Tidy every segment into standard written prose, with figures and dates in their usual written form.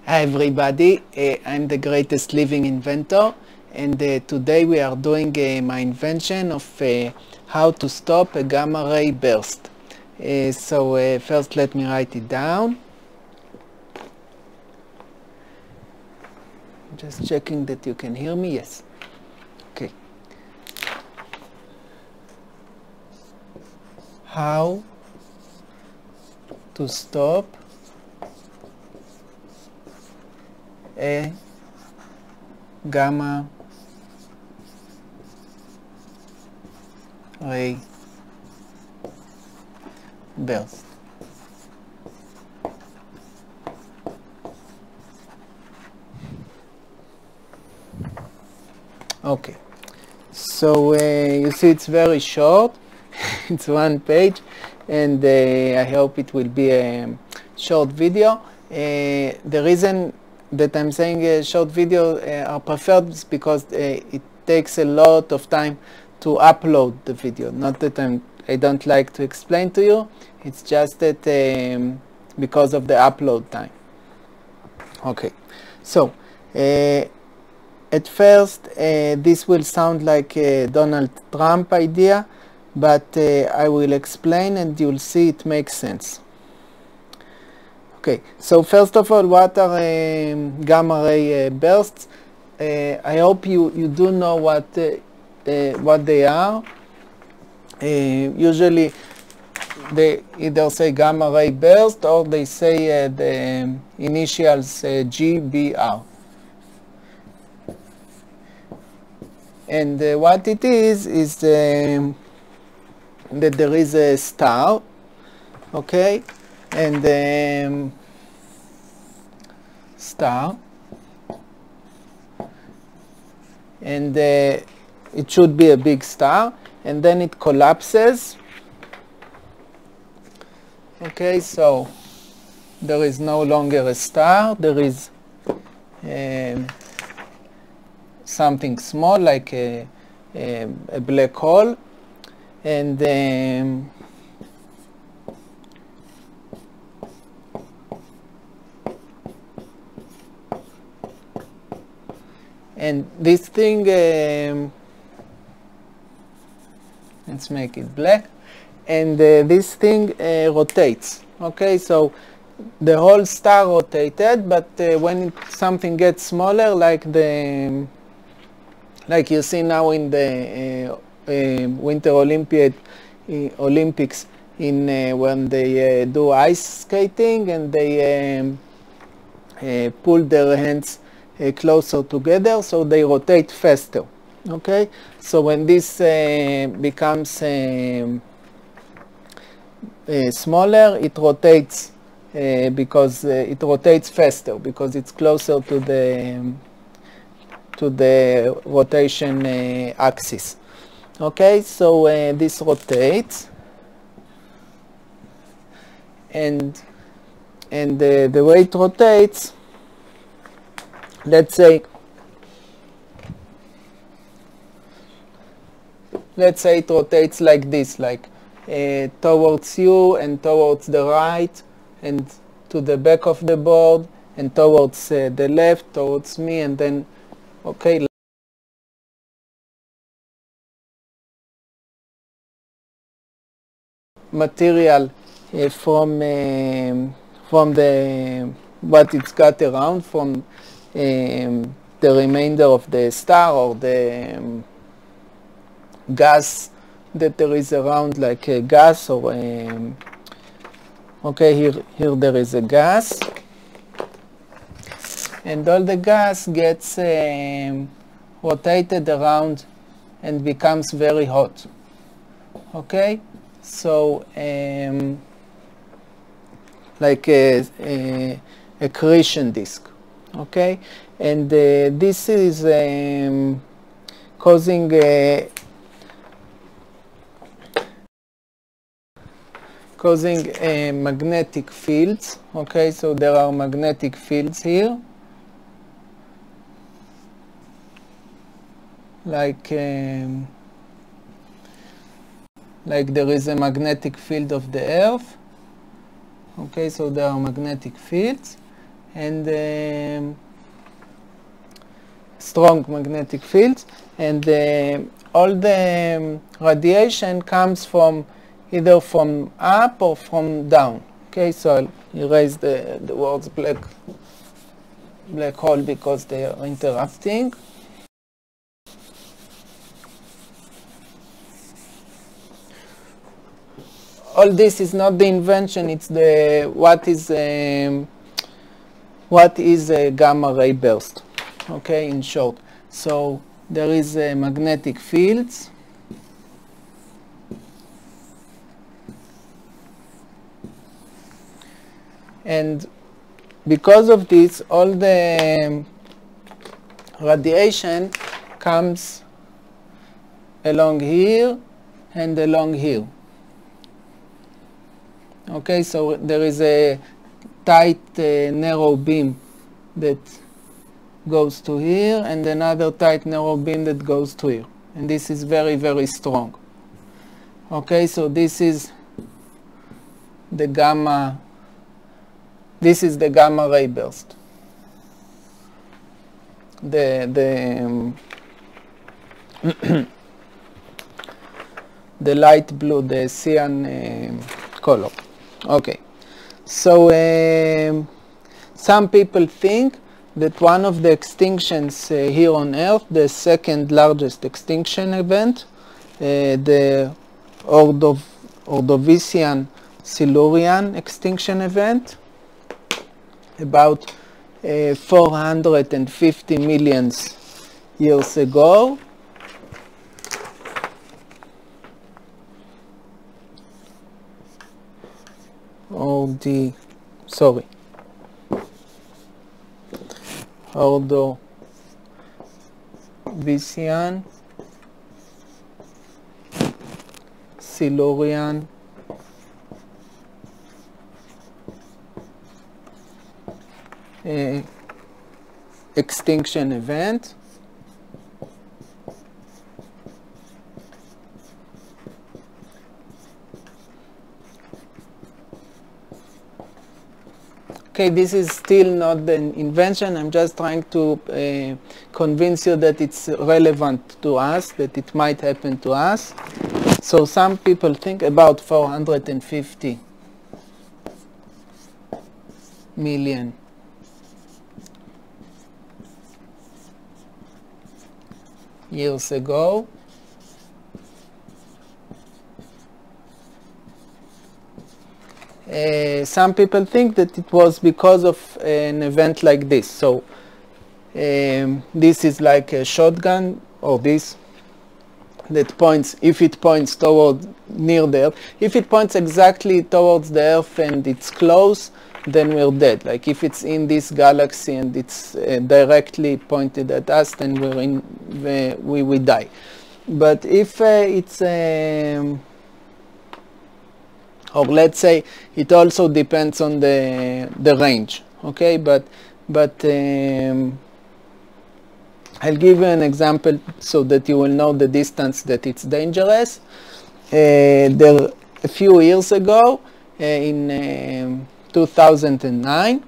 Hi everybody, I'm the Greatest Living Inventor, and today we are doing my invention of how to stop a gamma ray burst. So first let me write it down. Just checking that you can hear me. Yes. Okay. How to stop a gamma ray burst. Okay, so you see it's very short. It's one page, and I hope it will be a short video. The reason that I'm saying a short video are preferred is because it takes a lot of time to upload the video. Not that I don't like to explain to you, it's just that because of the upload time. Okay, so at first this will sound like a Donald Trump idea, but I will explain and you'll see it makes sense. Okay, so first of all, what are gamma ray bursts? I hope you do know what they are. Usually they either say gamma ray burst or they say the initials GBR. And what it is that there is a star, okay, and star, and it should be a big star, and then it collapses. Okay, so there is no longer a star, there is something small like a black hole, and this thing, let's make it black, and this thing rotates. Okay, so the whole star rotated, but when something gets smaller, like you see now in the Winter Olympics, when they do ice skating and they pull their hands closer together, so they rotate faster. Okay, so when this becomes smaller, it rotates because it rotates faster because it's closer to the rotation axis. Okay, so this rotates, and the way it rotates, let's say it rotates like this, like towards you and towards the right and to the back of the board and towards the left, towards me, and then okay, material from the what it's got around, from the remainder of the star or the gas that there is around, like a gas or okay, here there is a gas, and all the gas gets rotated around and becomes very hot. Okay, so like a accretion disk. Okay, and this is causing magnetic fields. Okay, so there are magnetic fields here, like there is a magnetic field of the Earth. Okay, so there are magnetic fields, and strong magnetic fields, and all the radiation comes from either from up or from down. Okay, so I'll erase the words black hole because they are interrupting. All this is not the invention, it's the what is a gamma ray burst. Okay, in short. So there is magnetic fields, and because of this, all the radiation comes along here and along here. Okay, so there is a tight narrow beam that goes to here, and another tight narrow beam that goes to here, and this is very, very strong. Okay, so this is the gamma ray burst. The light blue, the cyan color. Okay, so some people think that one of the extinctions here on Earth, the second largest extinction event, the Ordovician Silurian extinction event, about 450 million years ago. Ordovician Silurian extinction event. Okay, this is still not the invention. I'm just trying to convince you that it's relevant to us, that it might happen to us. So some people think about 450 million years ago. Some people think that it was because of an event like this. So this is like a shotgun, or this that points, if it points toward near the Earth, if it points exactly towards the Earth and it's close, then we're dead. Like if it's in this galaxy and it's directly pointed at us, then we die. But if it's or let's say it also depends on the range. Okay, but I'll give you an example so that you will know the distance that it's dangerous. A few years ago, in 2009,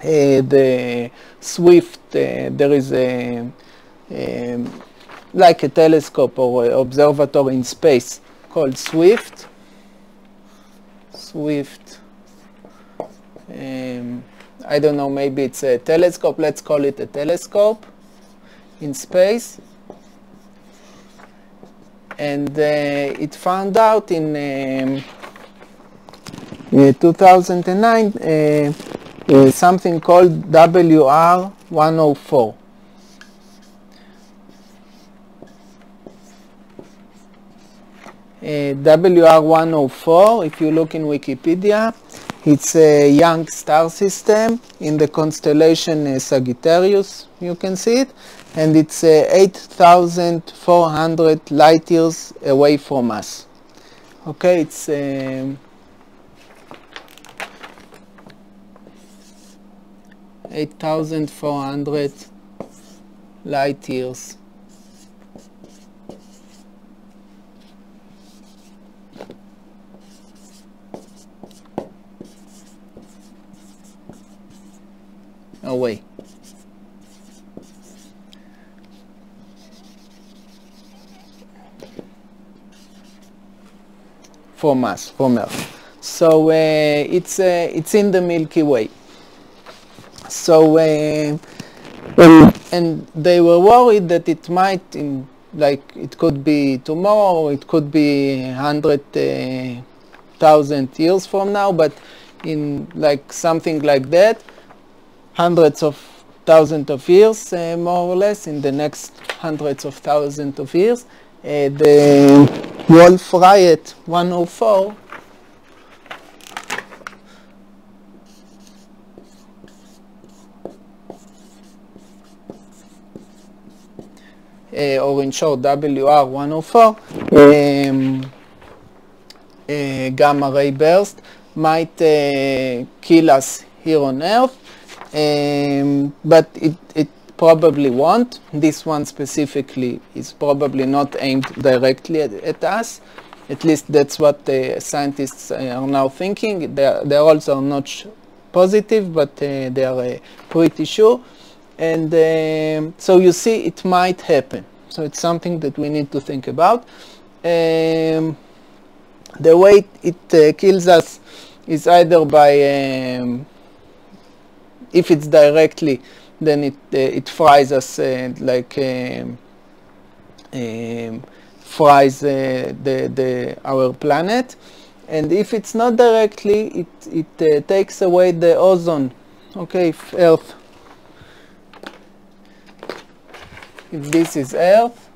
the SWIFT, there is like a telescope or observatory in space called SWIFT. I don't know, maybe it's a telescope, let's call it a telescope in space. And it found out in 2009 something called WR104. WR104, if you look in Wikipedia, it's a young star system in the constellation Sagittarius, you can see it, and it's 8,400 light years away from us. Okay, it's 8,400 light years. away from us, from Earth. So it's in the Milky Way. So and they were worried that it might, like it could be tomorrow, or it could be 100,000 years from now, but in like something like that, hundreds of thousands of years, more or less, in the next hundreds of thousands of years, the Wolf Riot 104 or in short WR104 gamma ray burst might kill us here on Earth, but it probably won't. This one specifically is probably not aimed directly at us. At least that's what the scientists are now thinking. They also not positive, but they are pretty sure. And so you see, it might happen. So it's something that we need to think about. The way it kills us is either by, if it's directly, then it fries us like fries our planet. And if it's not directly, it takes away the ozone. Okay, if Earth, if this is Earth,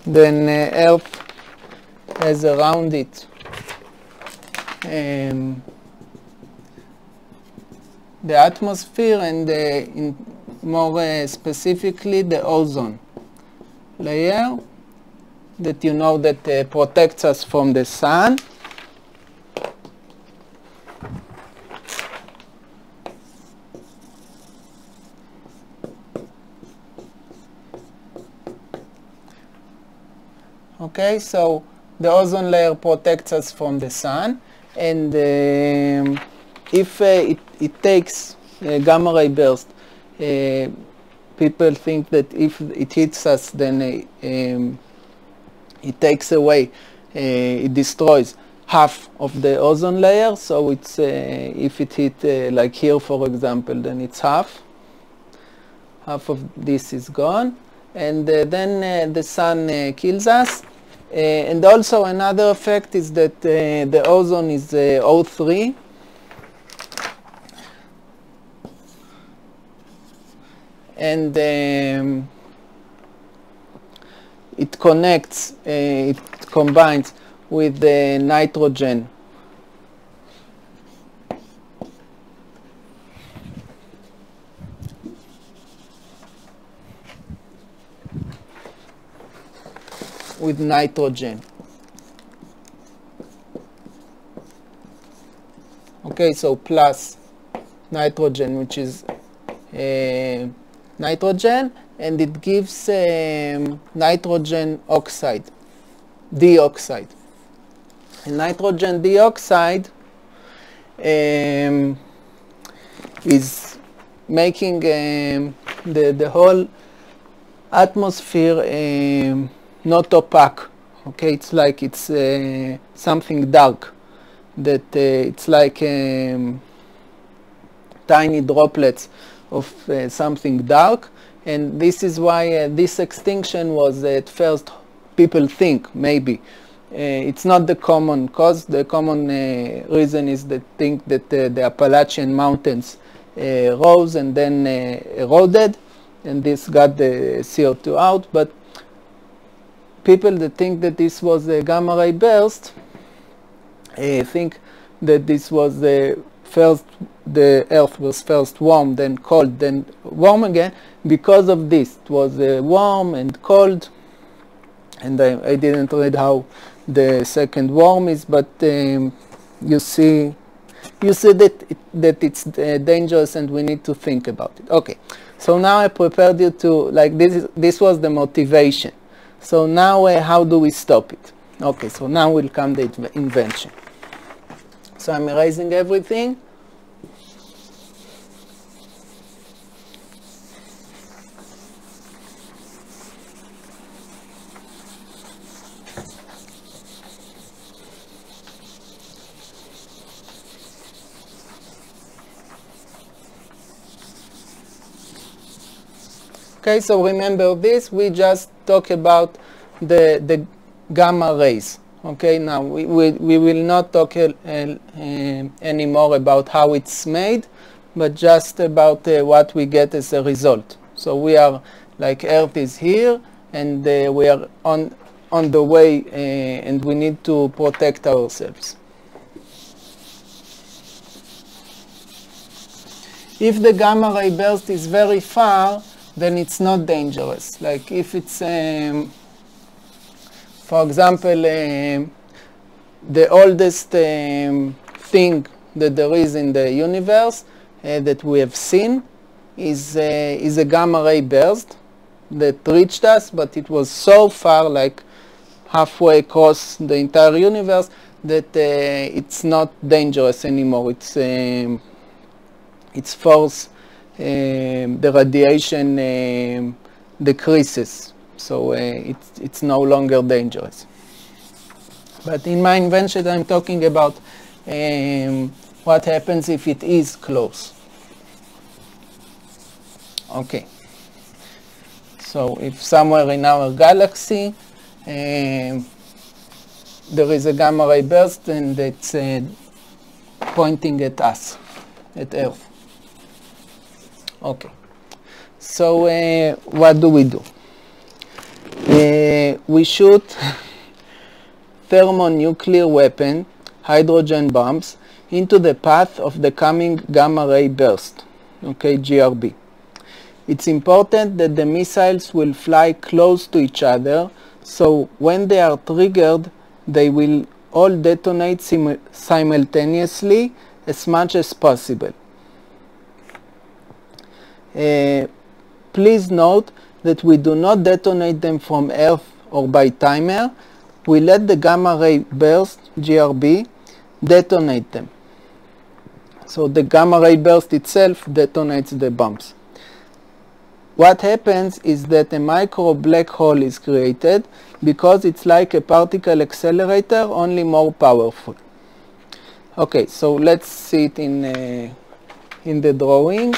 then Earth has around it the atmosphere and more specifically the ozone layer that you know that protects us from the sun. Okay, so the ozone layer protects us from the sun, and if it takes gamma ray burst, people think that if it hits us, then it takes away, it destroys half of the ozone layer. So it's if it hit like here, for example, then it's half of this is gone, and then the sun kills us. And also another effect is that the ozone is O3. And it connects, it combines with the nitrogen. With nitrogen. Okay, so plus nitrogen, which is nitrogen, and it gives nitrogen oxide, dioxide. And nitrogen dioxide is making the whole atmosphere not opaque. Okay, it's like it's something dark, that it's like tiny droplets of something dark, and this is why this extinction was at first, people think maybe it's not the common cause. The common reason is that think that the Appalachian Mountains rose and then eroded, and this got the CO2 out. But people that think that this was a gamma ray burst think that this was the Earth was first warm, then cold, then warm again. Because of this, it was warm and cold, and I didn't read how the second warm is, but you see that it's dangerous, and we need to think about it. Okay, so now I prepared you to, like, this was the motivation. So now how do we stop it? Okay, so now will come the invention. So I'm erasing everything. Okay, so remember this, we just talk about the gamma rays. Okay, now we will not talk anymore about how it's made, but just about what we get as a result. So we are, like, Earth is here, and we are on the way, and we need to protect ourselves. If the gamma ray burst is very far, then it's not dangerous. Like if it's, for example, the oldest thing that there is in the universe that we have seen is a gamma ray burst that reached us, but it was so far, like halfway across the entire universe, that it's not dangerous anymore. Its force, the radiation decreases, so it's no longer dangerous. But in my invention, I'm talking about what happens if it is close. Okay. So if somewhere in our galaxy there is a gamma ray burst and it's pointing at us, at Earth. Okay. So what do? We shoot thermonuclear weapon, hydrogen bombs, into the path of the coming gamma ray burst, okay, GRB. It's important that the missiles will fly close to each other, so when they are triggered, they will all detonate simultaneously as much as possible. Please note that we do not detonate them from Earth or by timer. We let the gamma ray burst, GRB, detonate them. So the gamma ray burst itself detonates the bombs. What happens is that a micro black hole is created because it's like a particle accelerator, only more powerful. Okay, so let's see it in the drawing.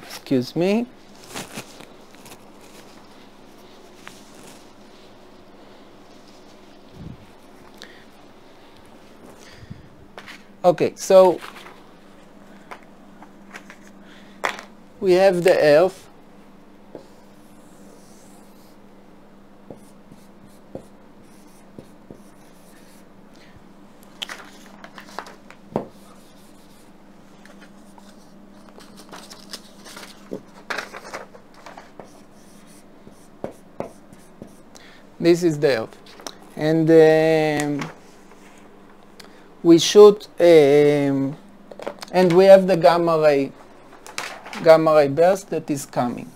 Excuse me. Okay, so we have the Earth. This is the Earth. And we shoot, and we have the gamma ray burst that is coming.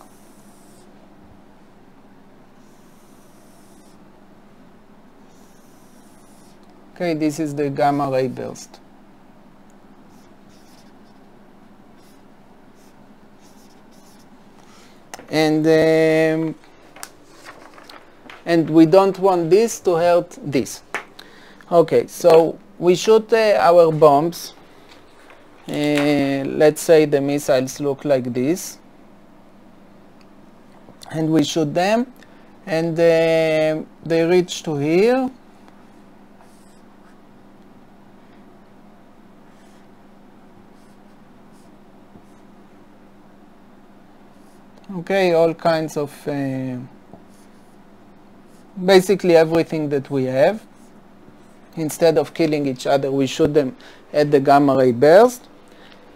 Okay, this is the gamma ray burst. And we don't want this to hurt this. Okay, so we shoot our bombs. Let's say the missiles look like this. And we shoot them, and they reach to here. Okay, all kinds of, basically everything that we have. Instead of killing each other, we shoot them at the gamma ray burst,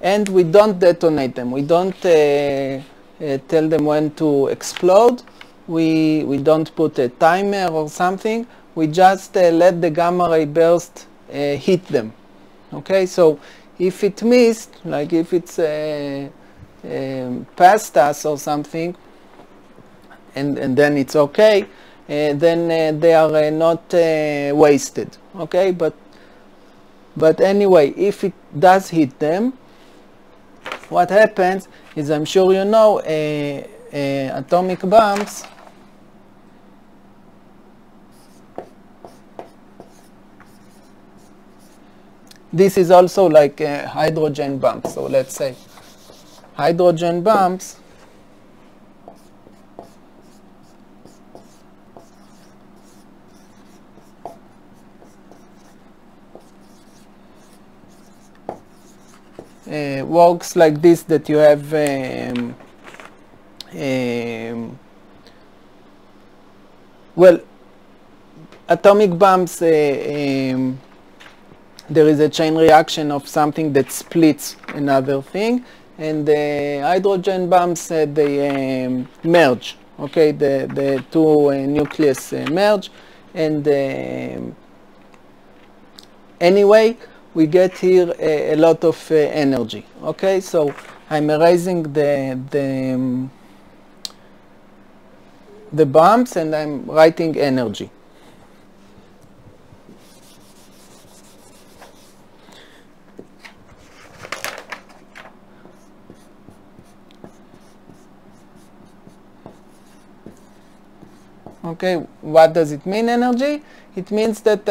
and we don't detonate them. We don't tell them when to explode. We don't put a timer or something. We just let the gamma ray burst hit them. Okay, so if it missed, like if it's past us or something, and then it's okay, then they are not wasted. Okay, but anyway, if it does hit them, what happens is, I'm sure you know, atomic bombs this is also like a hydrogen bomb. So let's say hydrogen bombs works like this, that you have well, atomic bombs, there is a chain reaction of something that splits another thing, and the hydrogen bombs, they merge. Okay, the two nucleus merge, and anyway, we get here a lot of energy. Okay, so I'm erasing the bombs, and I'm writing energy. Okay, what does it mean, energy? It means that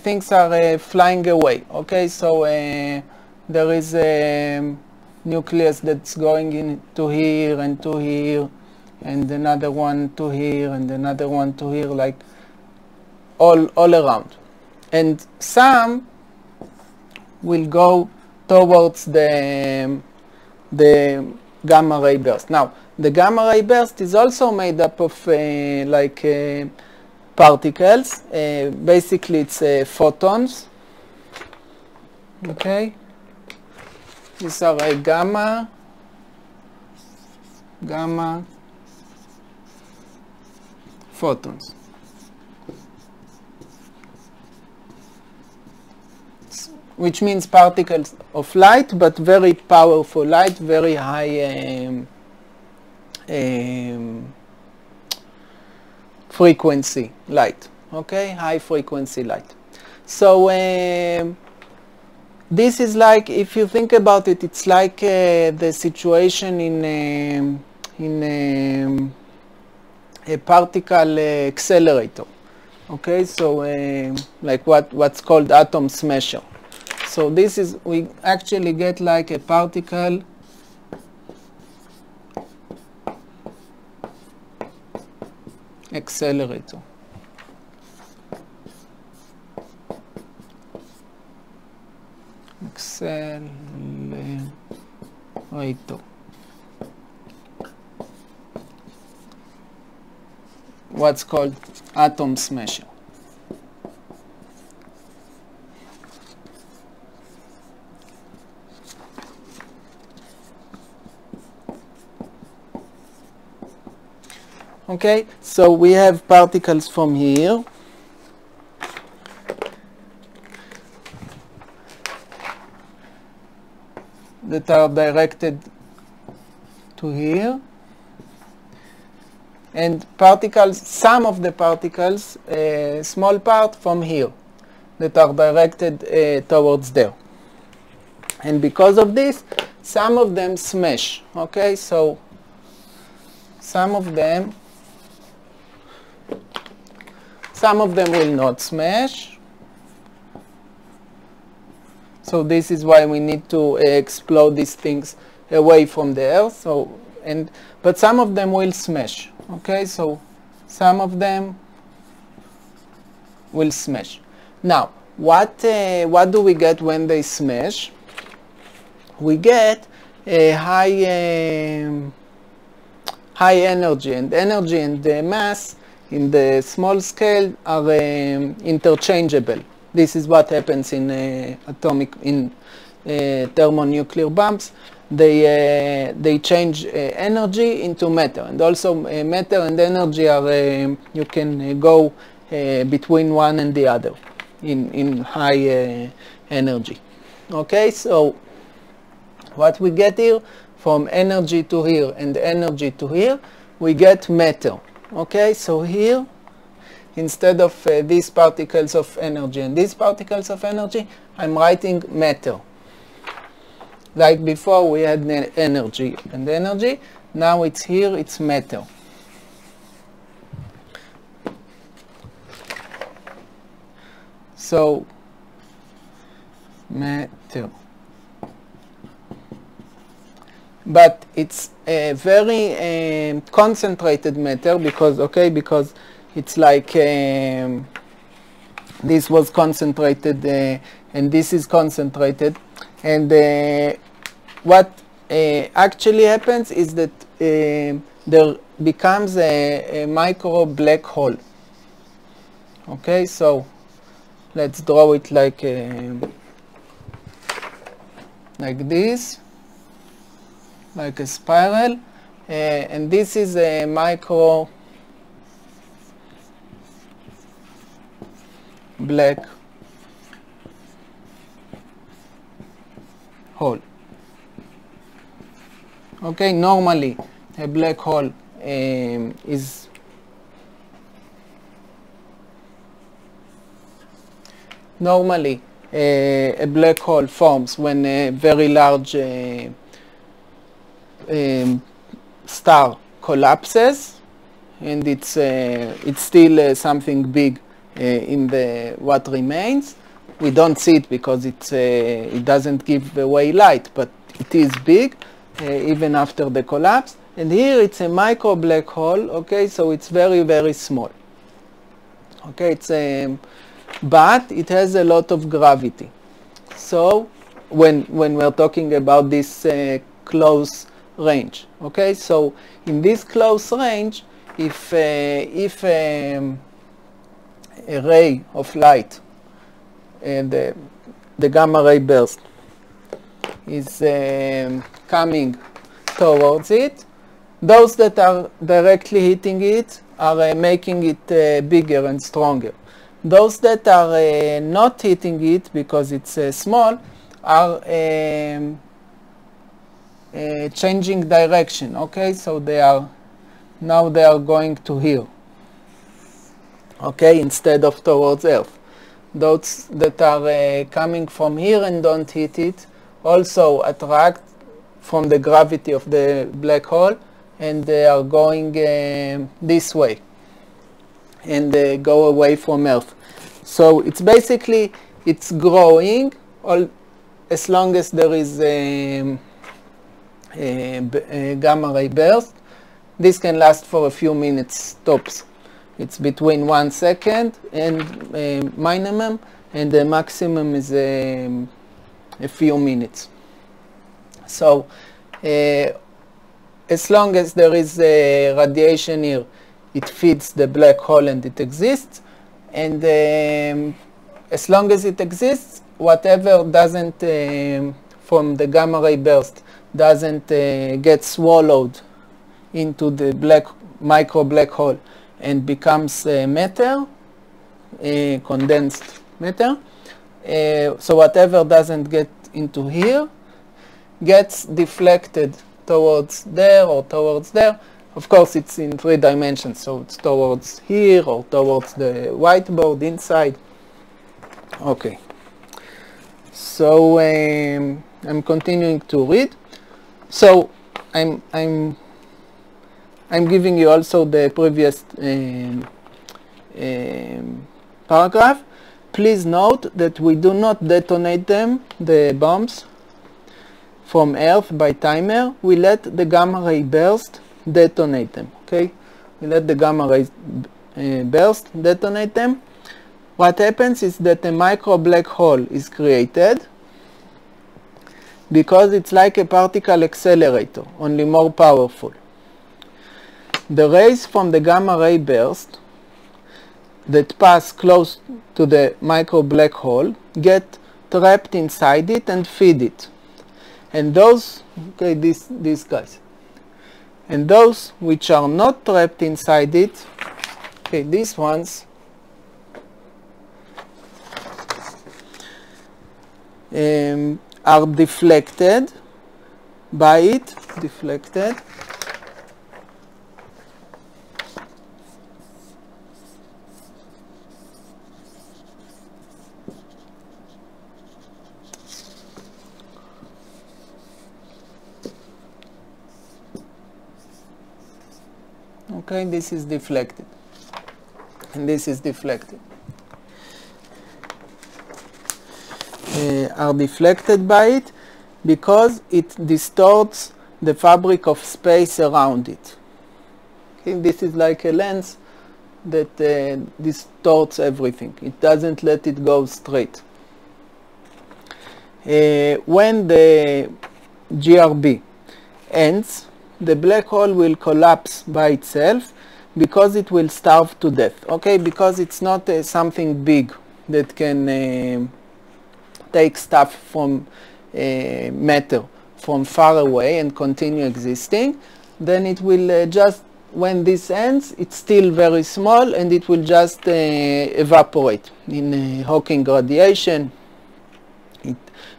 things are flying away. Okay, so there is a nucleus that's going into here and to here, and another one to here, and another one to here, like all around. And some will go towards the gamma ray burst. Now, the gamma ray burst is also made up of particles. Basically, it's photons. Okay, these are gamma photons. Which means particles of light, but very powerful light, very high frequency light. Okay, high frequency light. So this is like, if you think about it, it's like the situation in a particle accelerator. Okay, so like what's called atom smasher. So this is, we actually get like a particle accelerator. Accelerator. What's called atom smasher. Okay, so we have particles from here. That are directed to here. And particles, some of the particles, a small part from here, that are directed towards there. And because of this, some of them smash. Okay, so some of them will not smash. So this is why we need to explode these things away from the Earth. So, but some of them will smash. Okay, so some of them will smash. Now, what do we get when they smash? We get a high energy, and the mass in the small scale are interchangeable. This is what happens in thermonuclear bombs. They change energy into matter, and also matter and energy are you can go between one and the other in high energy. Okay, so what we get here, from energy to here and energy to here, we get matter. Okay, so here instead of these particles of energy and these particles of energy, I'm writing matter. Like before we had energy and energy, now it's here, it's matter. So, matter. But it's a very concentrated matter because, okay, because it's like this was concentrated and this is concentrated. And what actually happens is that there becomes a micro black hole. Okay, so let's draw it like this, like a spiral, and this is a micro black hole. Okay, normally a black hole is normally a black hole forms when a very large star collapses, and it's still something big in the what remains. We don't see it because it doesn't give away light, but it is big even after the collapse. And here it's a micro black hole. Okay, so it's very, very small. Okay, it's but it has a lot of gravity. So when we're talking about this close range, okay, so in this close range, if a ray of light, the gamma ray burst, is coming towards it, those that are directly hitting it are making it bigger and stronger. Those that are not hitting it because it's small are changing direction. Okay, so now they are going to here. Okay, instead of towards Earth. Those that are coming from here and don't hit it also attract from the gravity of the black hole, and they are going this way and go away from Earth. So it's basically, it's growing as long as there is a gamma ray burst. This can last for a few minutes tops. It's between 1 second and minimum, and the maximum is a few minutes. So as long as there is radiation here, it feeds the black hole and it exists. And as long as it exists, whatever doesn't, from the gamma ray burst, doesn't get swallowed into the micro black hole and becomes matter, condensed matter. So whatever doesn't get into here gets deflected towards there or towards there. Of course, it's in 3 dimensions, so it's towards here or towards the whiteboard inside. Okay. So I'm continuing to read. So I'm giving you also the previous paragraph. Please note that we do not detonate them, the bombs, from Earth by timer. We let the gamma ray burst detonate them. Okay, we let the gamma rays burst detonate them. What happens is that a micro black hole is created because it's like a particle accelerator, only more powerful. The rays from the gamma ray burst that pass close to the micro black hole get trapped inside it and feed it. And those, okay, these guys. And those which are not trapped inside it, okay, these ones, are deflected by it, deflected. Okay, this is deflected, and this is deflected. Are deflected by it because it distorts the fabric of space around it. Okay, this is like a lens that distorts everything. It doesn't let it go straight. When the GRB ends, the black hole will collapse by itself because it will starve to death. Okay, because it's not something big that can take stuff from matter from far away and continue existing. Then it will just, when this ends, it's still very small and it will just evaporate. In Hawking radiation,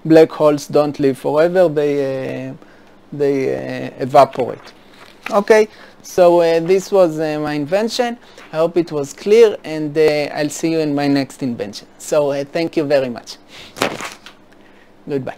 black holes don't live forever, they evaporate. Okay, so this was my invention. I hope it was clear, and I'll see you in my next invention. So thank you very much. Goodbye.